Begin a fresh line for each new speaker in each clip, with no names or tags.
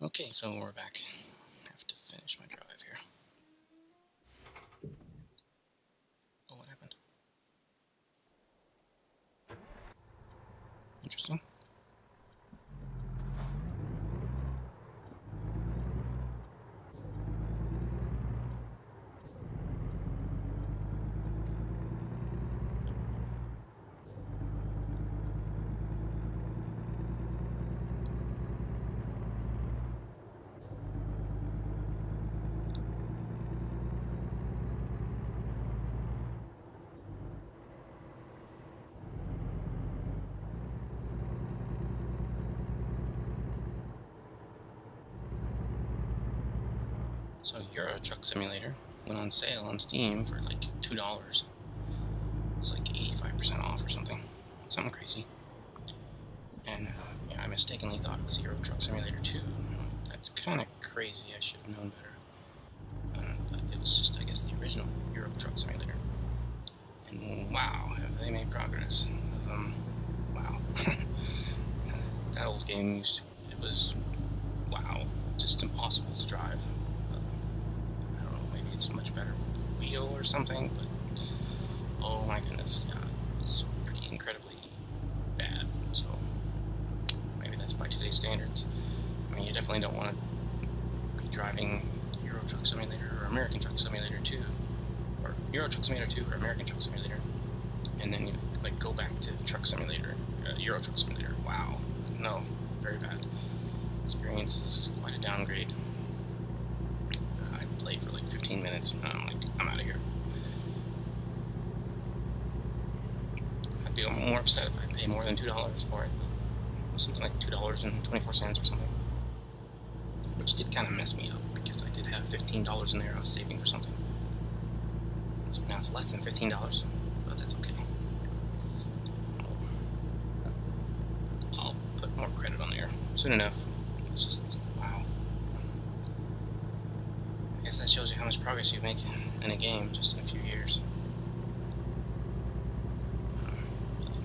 Okay, so we're back. I have to finish my drive here. Oh, what happened? Interesting. So Euro Truck Simulator went on sale on Steam for like $2. It's like 85% off or something. Something crazy. And yeah, I mistakenly thought it was Euro Truck Simulator 2. That's kind of crazy. I should have known better. But it was just, I guess, the original Euro Truck Simulator. And wow, have they made progress. Wow. That old game it was, wow, just impossible to drive. I don't know, maybe it's much better with the wheel or something, but oh my goodness, yeah, it's pretty incredibly bad. So maybe that's by today's standards. I mean, you definitely don't want to be driving Euro Truck Simulator or American Truck Simulator 2, or Euro Truck Simulator 2 or American Truck Simulator, and then you like go back to Truck Simulator, Euro Truck Simulator. Wow, no, very bad. Experience is quite a downgrade. I played for like 15 minutes and I'm like, I'm out of here. I'd be more upset if I pay more than $2 for it, but something like $2.24 or something, which did kind of mess me up because I did have $15 in there I was saving for something. So now it's less than $15, but that's okay. I'll put more credit on there soon enough. It's just, wow. I guess that shows you how much progress you make in a game just in a few years.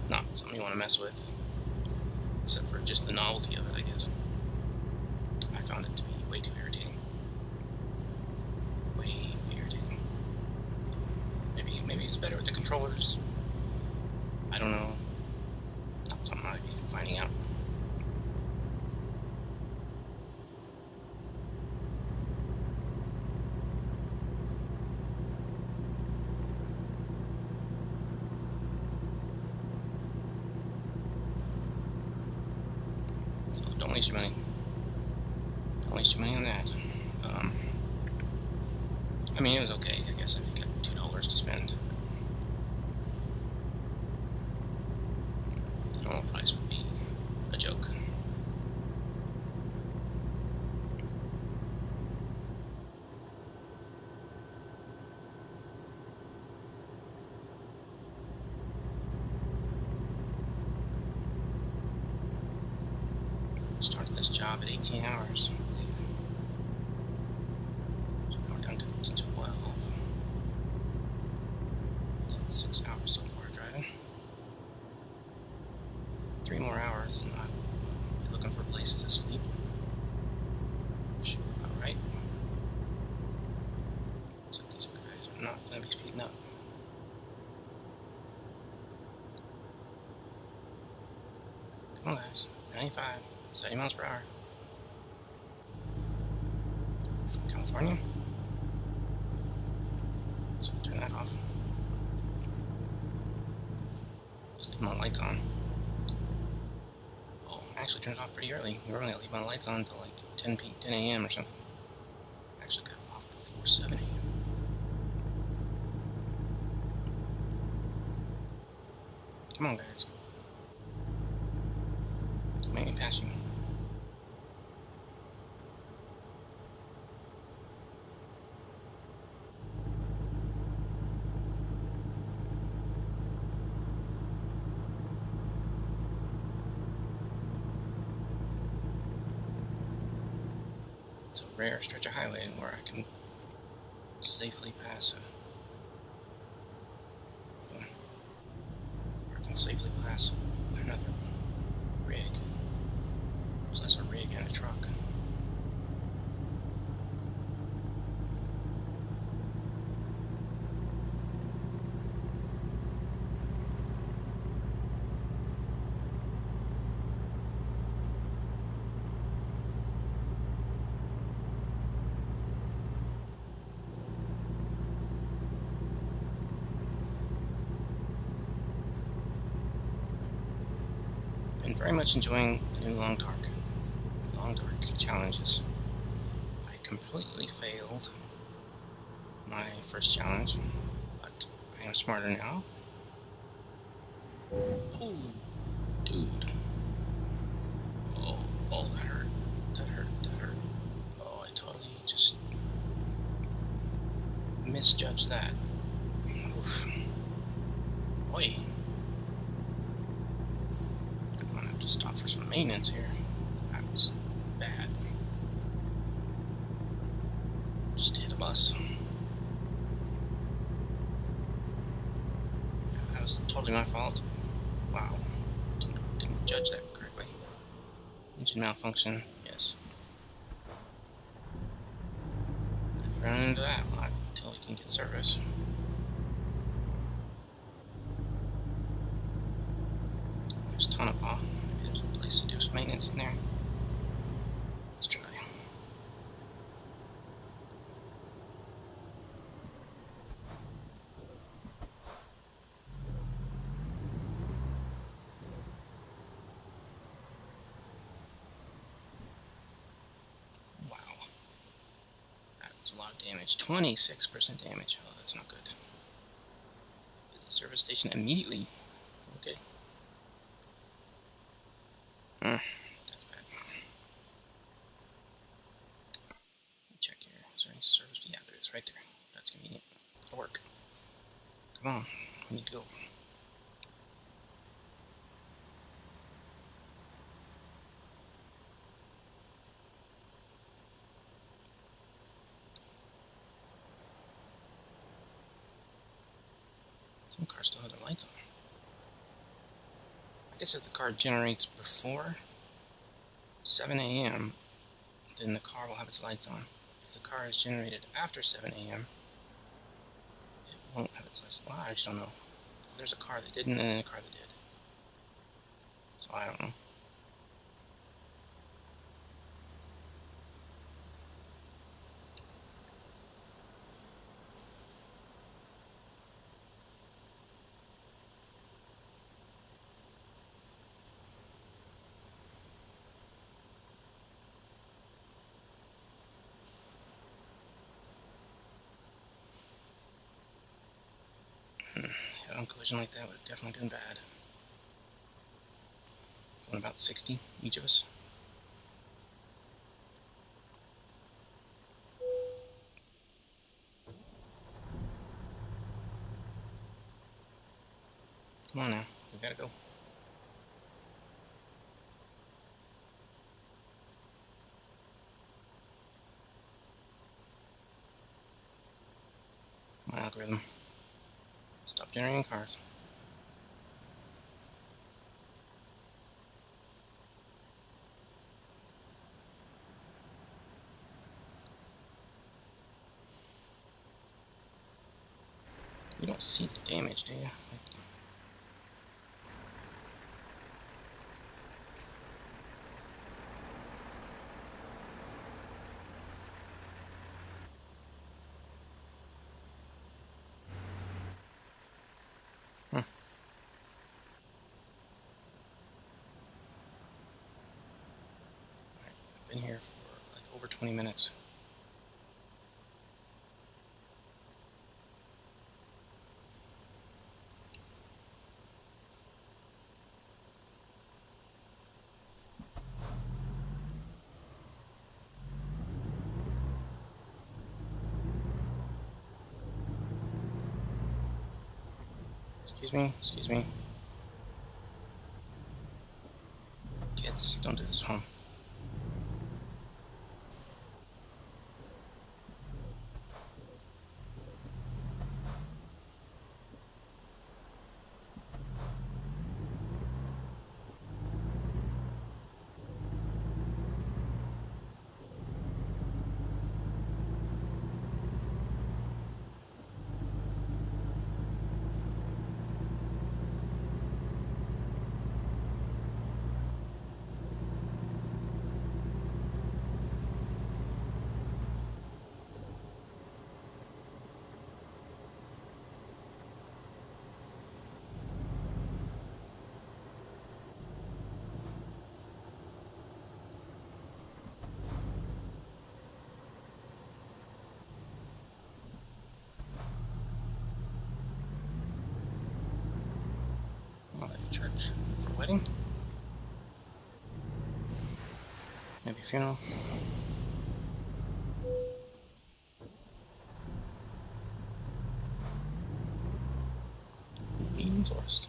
Not something you want to mess with, except for just the novelty of it, I guess. I found it to be way too irritating. Way irritating. Maybe it's better with the controllers. I don't know. That's something I'd be finding out. So don't waste your money. Don't waste your money on that. I mean, it was okay, I guess, if you got $2 to spend. The normal price would be a joke. Started this job at 18 hours, I believe. So now we're down to 12. So it's 6 hours so far driving. 3 more hours and I will be looking for a place to sleep. Should be about right. So these guys are not going to be speeding up. Come on guys, 95. 70 miles per hour. From California. So turn that off. Just leave my lights on. Oh, I actually turned it off pretty early. We were only leaving my lights on until like 10 a.m. or something. I actually got it off before 7 a.m. Come on, guys. Make me pass you. It's a rare stretch of highway where I can safely pass another rig. So that's a rig and a truck. been very much enjoying the new Long Dark challenges. I completely failed my first challenge, but I am smarter now. Oh, dude. Oh, that hurt. That hurt. Oh, I totally just misjudged that. Oof. Boy. I'm gonna have to stop for some maintenance here. That was bad. Just hit a bus. Yeah, that was totally my fault. Wow. Didn't judge that correctly. Engine malfunction. Yes. Could run into that a lot until we can get service. There's Tonopah. Maybe there's a place to do some maintenance in there. Let's try. Wow. That was a lot of damage. 26% damage. Oh, that's not good. Visit service station immediately. Okay. That's bad. Check here. Is there any service? Yeah, there is right there. That's convenient. That'll work. Come on. We need to go. Some cars still have their lights on. I guess if the car generates before 7 a.m., then the car will have its lights on. If the car is generated after 7 a.m., it won't have its lights on. Well, I just don't know. Because there's a car that didn't and then a car that did. So I don't know. Head-on collision like that would have definitely been bad. Going about 60, each of us. Come on now, we gotta go. Come on, algorithm. Stop generating cars. You don't see the damage, do you? Alright, I've been here for like over 20 minutes. Excuse me. Kids, don't do this at home. church for a wedding? Maybe a funeral? Eden Forest.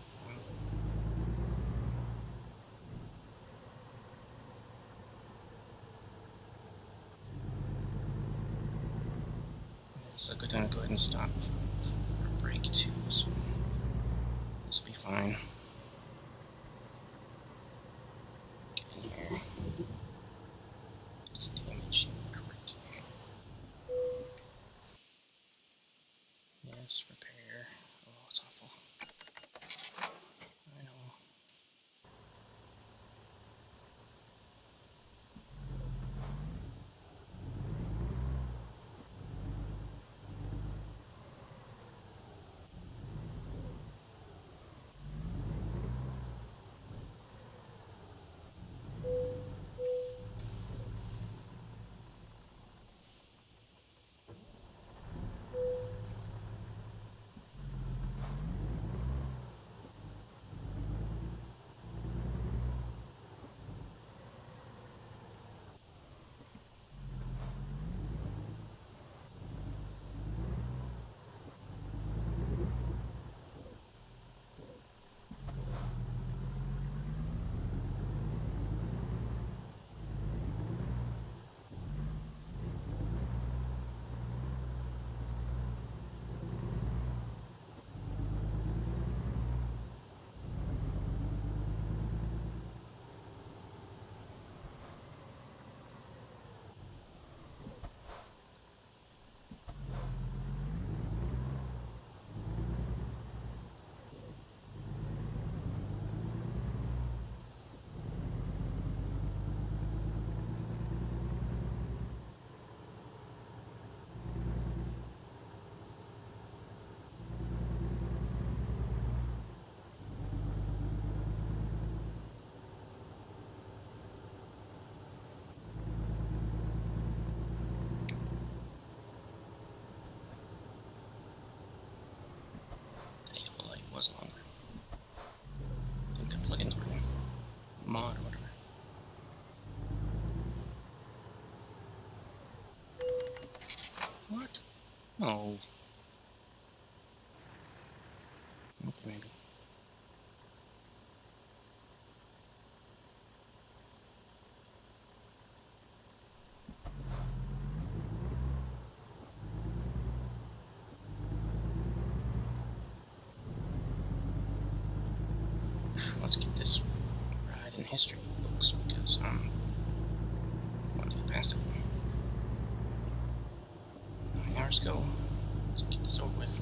This is a good time to go ahead and stop for a break too, so this will be fine. Get in here. This damage correct. Yes, repair. Oh, it's awful. I know. The yellow light was longer. I think the plugin's working. Mod or whatever. What? No. Okay, maybe. Let's get this ride in history books because I want to get past it. 9 hours ago. Let's get this over with.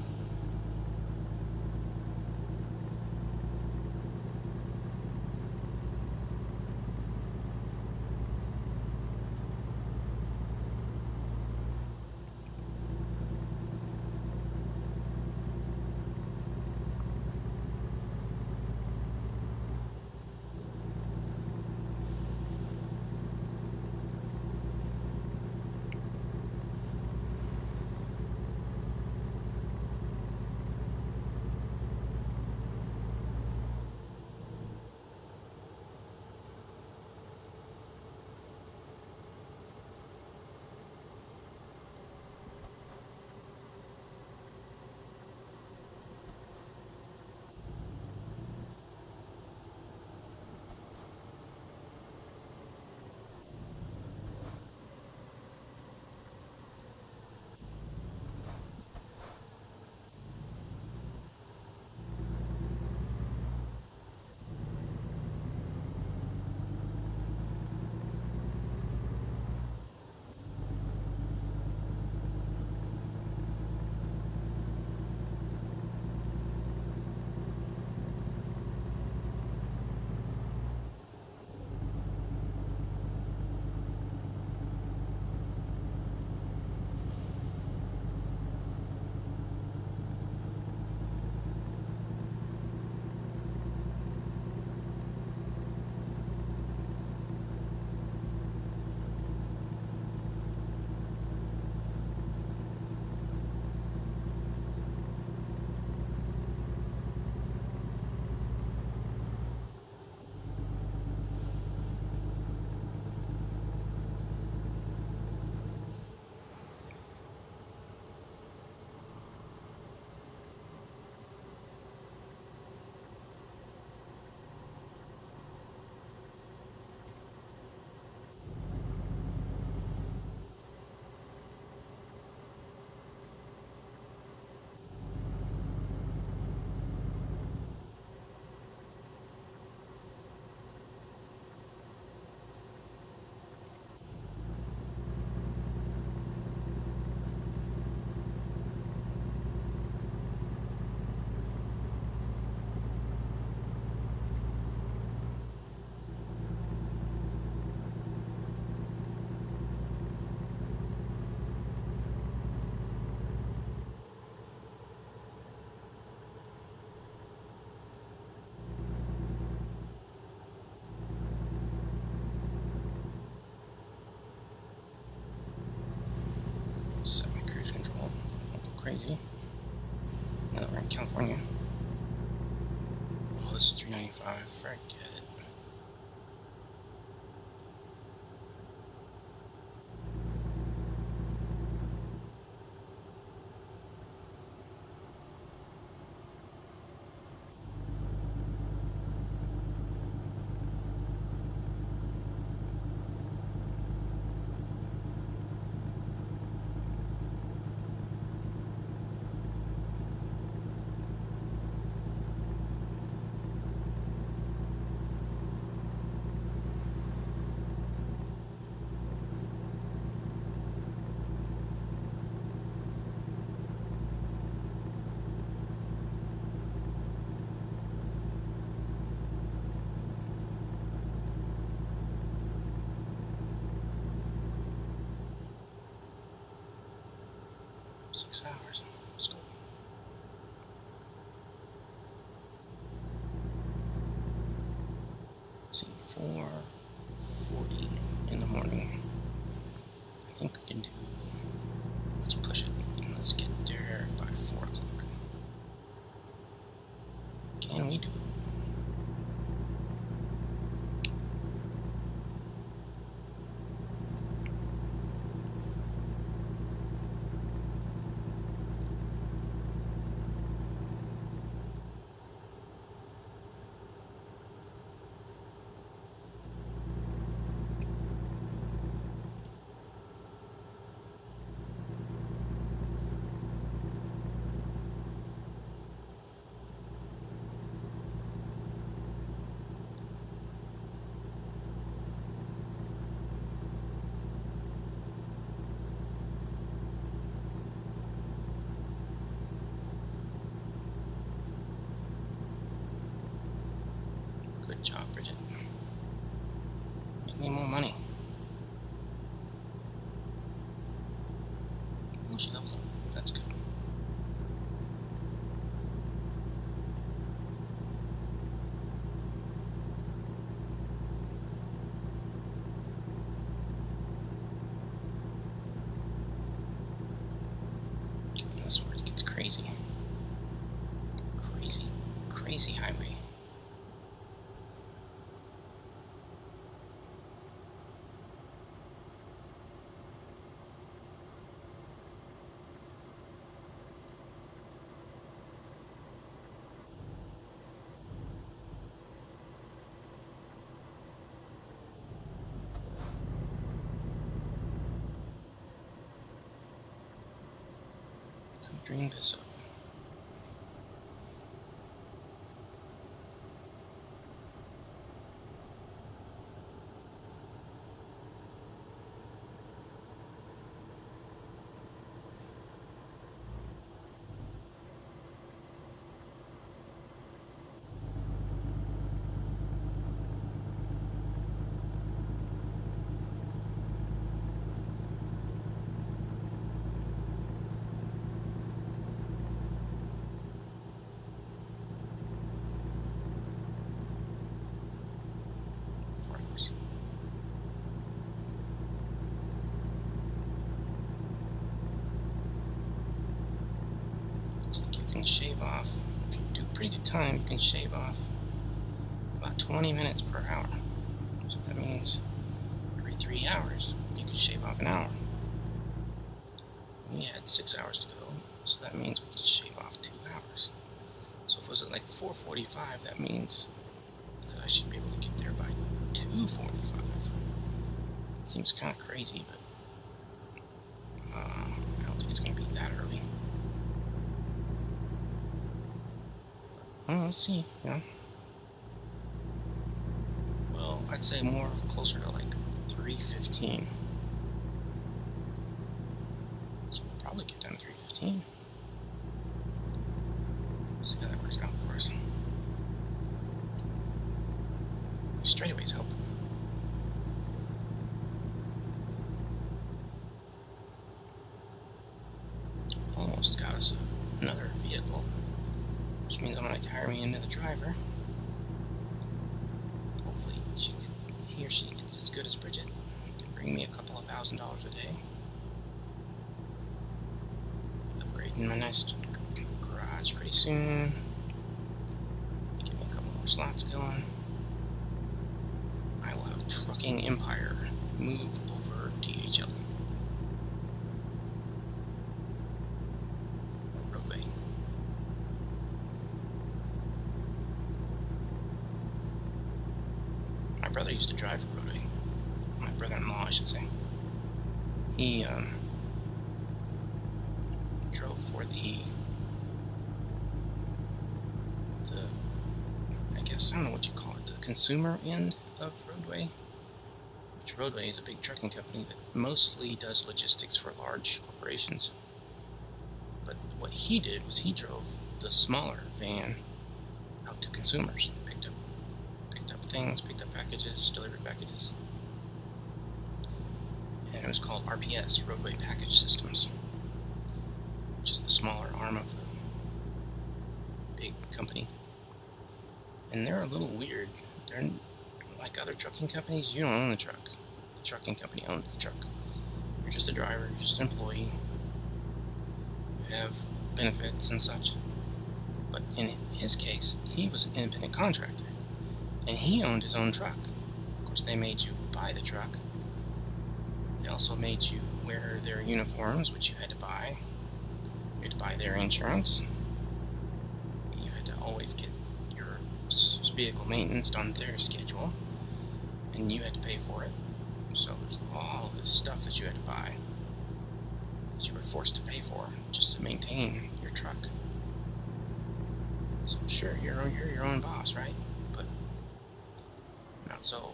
crazy. Now that we're in California. Oh, this is $3.95. Forget it. Six hours. Let's go. Let's see, 4:40 in the morning. I think we can do. Let's push it. Let's get there by 4 o'clock. Can we do it? Good job, Bridget. Make me more money. Oh, she levels up. That's good. Okay, this is where it gets crazy. Crazy highway. Drain this up. Looks like you can shave off, if you do pretty good time, you can shave off about 20 minutes per hour. So that means every 3 hours, you can shave off an hour. We had 6 hours to go, so that means we could shave off 2 hours. So if it was at like 4:45, that means that I should be able to get there by 2:45. It seems kind of crazy, but I don't think it's going to be that early. But, let's see, you know. Well, I'd say more closer to like 3:15. So we'll probably get done at 3:15. See how that works out for us. These straightaways help. Almost got us another vehicle, which means I'm going to hire me another driver. Hopefully he or she gets as good as Bridget. Can bring me a couple of $1,000s a day. Upgrade getting my nice garage pretty soon. Get me a couple more slots going. I will have a trucking empire move over DHL. Roadway. My brother used to drive for Roadway. My brother-in-law, I should say. He drove for the I guess, I don't know what you call it, the consumer end of Roadway, which Roadway is a big trucking company that mostly does logistics for large corporations. But what he did was he drove the smaller van out to consumers, picked up things, picked up packages, delivered packages. And it was called RPS, Roadway Package Systems, which is the smaller arm of the big company. And they're a little weird. They're like other trucking companies. You don't own the truck. The trucking company owns the truck. You're just a driver, you're just an employee. You have benefits and such. But in his case, he was an independent contractor, and he owned his own truck. Of course, they made you buy the truck. They also made you wear their uniforms, which you had to buy. You had to buy their insurance. You had to always get your vehicle maintenance on their schedule, and you had to pay for it. So there's all this stuff that you had to buy, that you were forced to pay for just to maintain your truck. So sure, you're your own boss, right? But not so,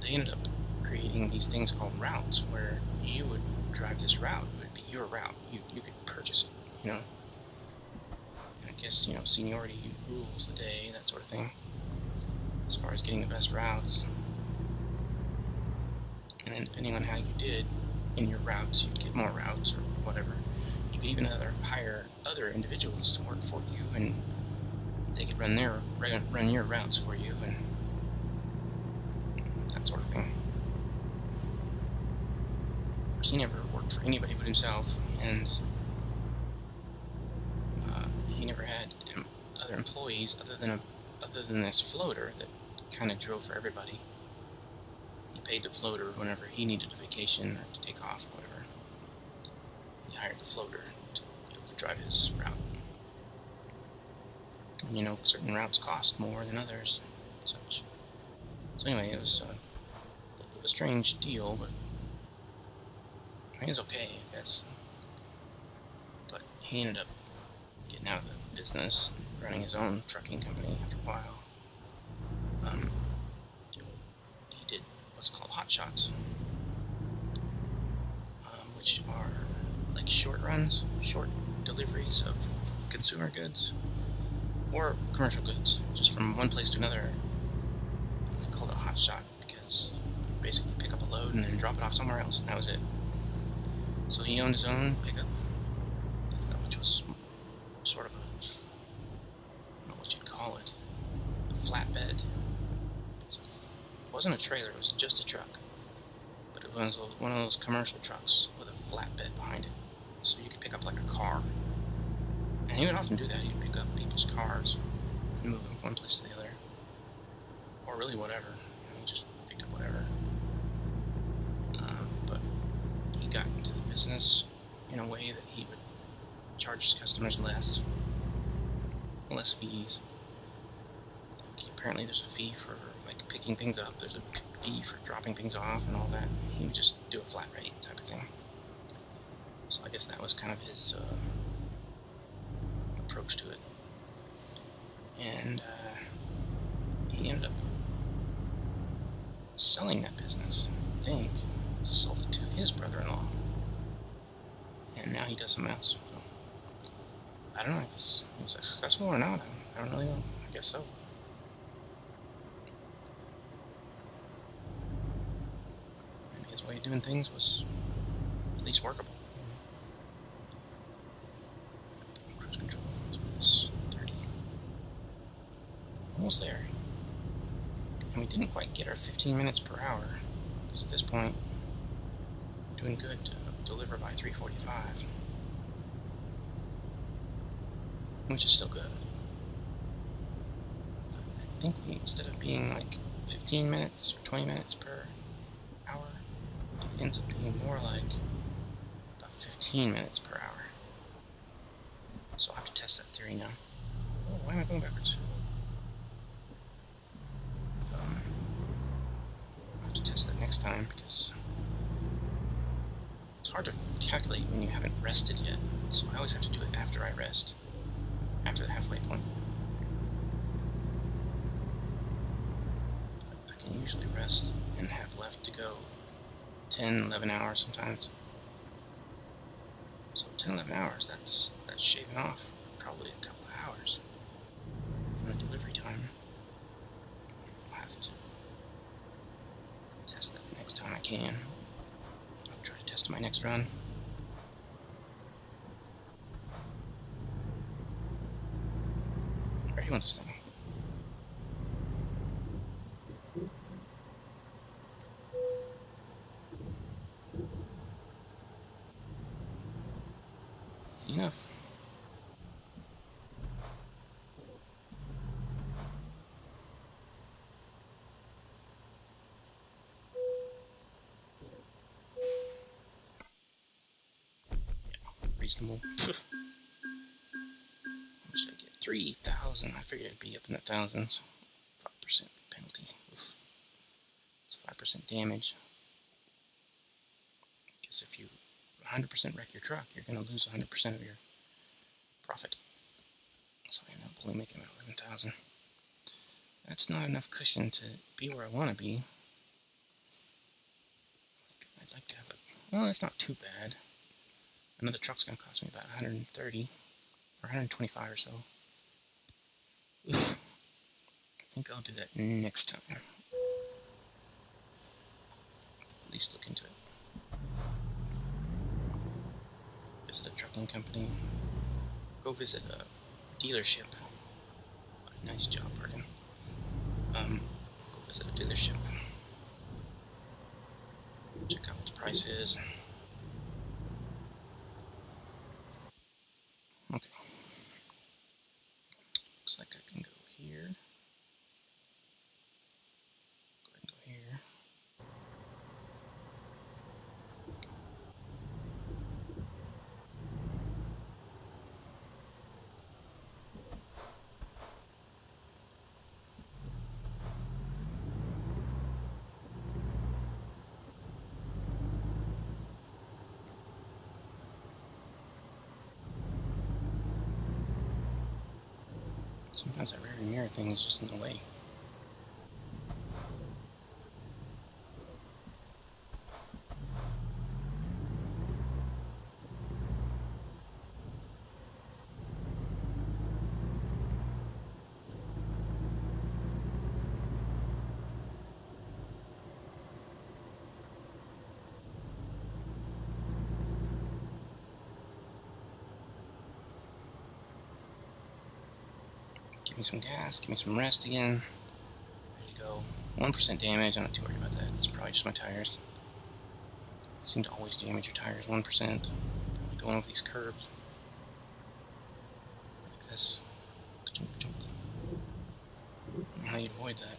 They ended up creating these things called routes, where you would drive this route. It would be your route. You could purchase it, And I guess, seniority rules the day, that sort of thing, as far as getting the best routes. And then depending on how you did in your routes, you'd get more routes or whatever. You could even hire other individuals to work for you, and they could run your routes for you, and that sort of thing. Of course, he never worked for anybody but himself, and he never had other employees other than this floater that kind of drove for everybody. He paid the floater whenever he needed a vacation or to take off or whatever. He hired the floater to be able to drive his route. And certain routes cost more than others and such. So anyway, it was a little bit of a strange deal, but it was okay, I guess. But he ended up getting out of the business, running his own trucking company after a while. He did what's called hot shots, which are like short runs, short deliveries of consumer goods or commercial goods, just from one place to another. We called it a hot shot because you basically pick up a load and then drop it off somewhere else, and that was it. So he owned his own pickup, which was sort of I don't know what you'd call it, a flatbed. It wasn't a trailer, it was just a truck, but it was one of those commercial trucks with a flatbed behind it, so you could pick up like a car. And he would often do that. He'd pick up people's cars and move them from one place to the other, or really whatever. He just picked up whatever. But he got into the business in a way that he would charge his customers less fees. Apparently there's a fee for picking things up, there's a fee for dropping things off and all that. He would just do a flat rate type of thing. So I guess that was kind of his approach to it. And he ended up selling that business. I think sold it to his brother-in-law, and now he does something else. So, I don't know, I guess he was successful or not. I don't really know. I guess so. Maybe his way of doing things was at least workable. Cruise control is 30. Almost there. And we didn't quite get our 15 minutes per hour, because at this point, we're doing good to deliver by 3:45. which is still good. But I think instead of being like 15 minutes or 20 minutes per hour, it ends up being more like about 15 minutes per hour. So I'll have to test that theory now. Oh, why am I going backwards? I'll have to test that next time because it's hard to calculate when you haven't rested yet. So I always have to do it after I rest, after the halfway point. But I can usually rest and have left to go 10, 11 hours sometimes. So 10, 11 hours, that's shaving off probably a couple of hours from the delivery time. I'll have to test that next time I can. I'll try to test my next run. I already want this thing. Easy enough. Reasonable. How much did I get? 3,000. I figured it'd be up in the thousands. 5% penalty. Oof. It's 5% damage. I guess if you 100% wreck your truck, you're going to lose 100% of your profit. So I end up only making about 11,000. That's not enough cushion to be where I want to be. I'd like to have a... Well, it's not too bad. Another truck's going to cost me about 130 or 125 or so. Oof. I think I'll do that next time. At least look into it. Visit a trucking company. Go visit a dealership. Nice job, Bergen. I'll go visit a dealership. Check out what the price is. Okay. Looks like I can go here. Go ahead and go here. Sometimes that rear mirror thing is just in the way. Give me some gas, give me some rest again. Ready to go. 1% damage, I'm not too worried about that. It's probably just my tires. Seem to always damage your tires 1%. Probably going over these curbs. Like this. I don't know how you'd avoid that.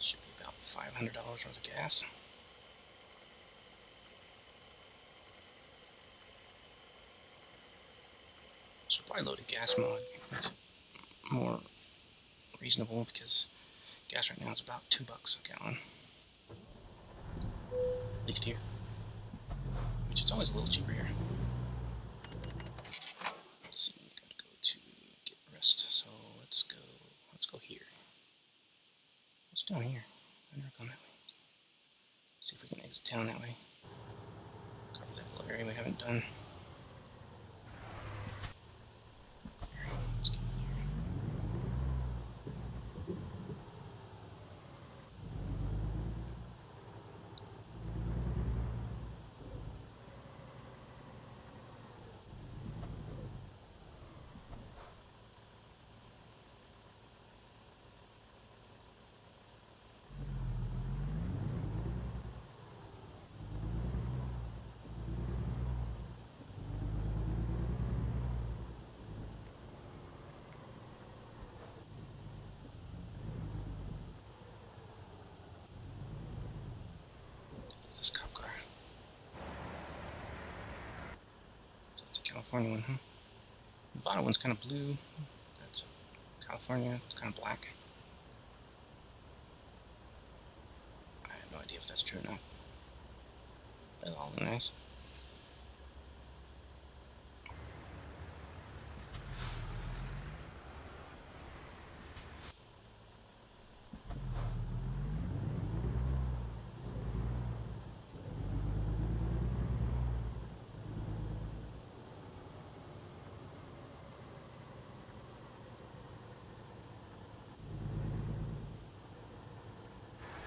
Should be about $500 worth of gas. Should probably load a gas mod. Makes it more reasonable because gas right now is about $2 a gallon. At least here. Which is always a little cheaper here. Let's see, gotta go to get rest. So let's go here. What's down here? I've never gone that way. See if we can exit town that way. Cover that little area we haven't done. There, let's get in here. California one, huh? Nevada one's kind of blue. That's California. It's kind of black. I have no idea if that's true or not. They all look nice.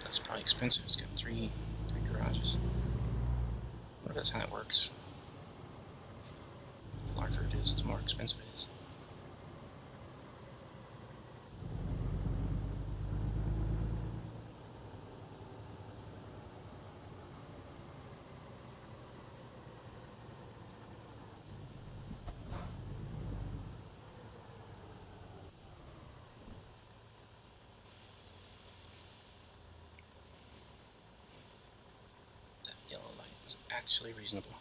That's probably expensive. It's got three garages. I wonder if that's how that works. The larger it is, the more expensive it is. That yellow light was actually reasonable.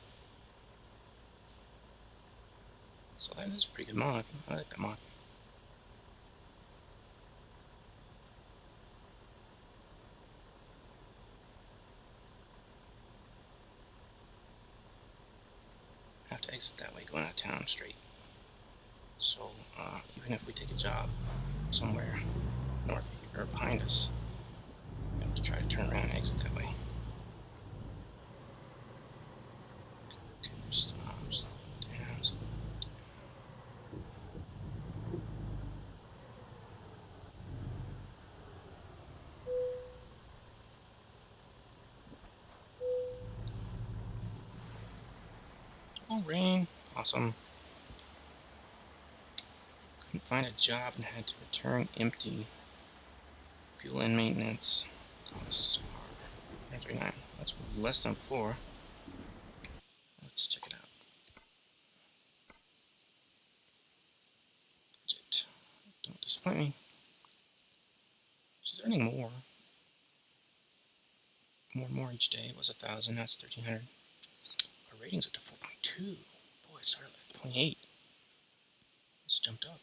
So that is a pretty good mod. I like that mod. I have to exit that way going out of town straight. So even if we take a job somewhere north of or behind us, we have to try to turn around and exit that way. Okay, stops, downs. Oh, rain. Awesome. Couldn't find a job and had to return empty. Fuel and maintenance costs are $139. That's less than before. Let's check it out. Budget. Don't disappoint me. She's earning more. More each day. It was 1,000. Now it's 1,300. Our rating's up to 4.2. Boy, it started at 0.8. It's jumped up.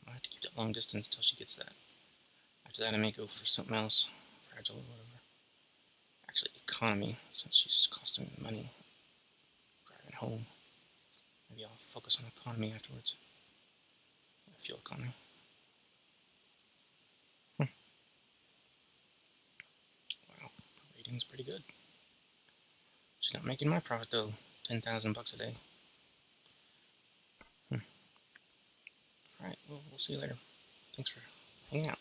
I have to keep that long distance until she gets that. After that, I may go for something else, fragile or whatever. Actually, economy, since she's costing me money driving home. Maybe I'll focus on economy afterwards. Fuel economy. Wow, rating's pretty good. She's not making my profit though. 10,000 bucks a day. Alright, well, we'll see you later. Thanks for hanging out.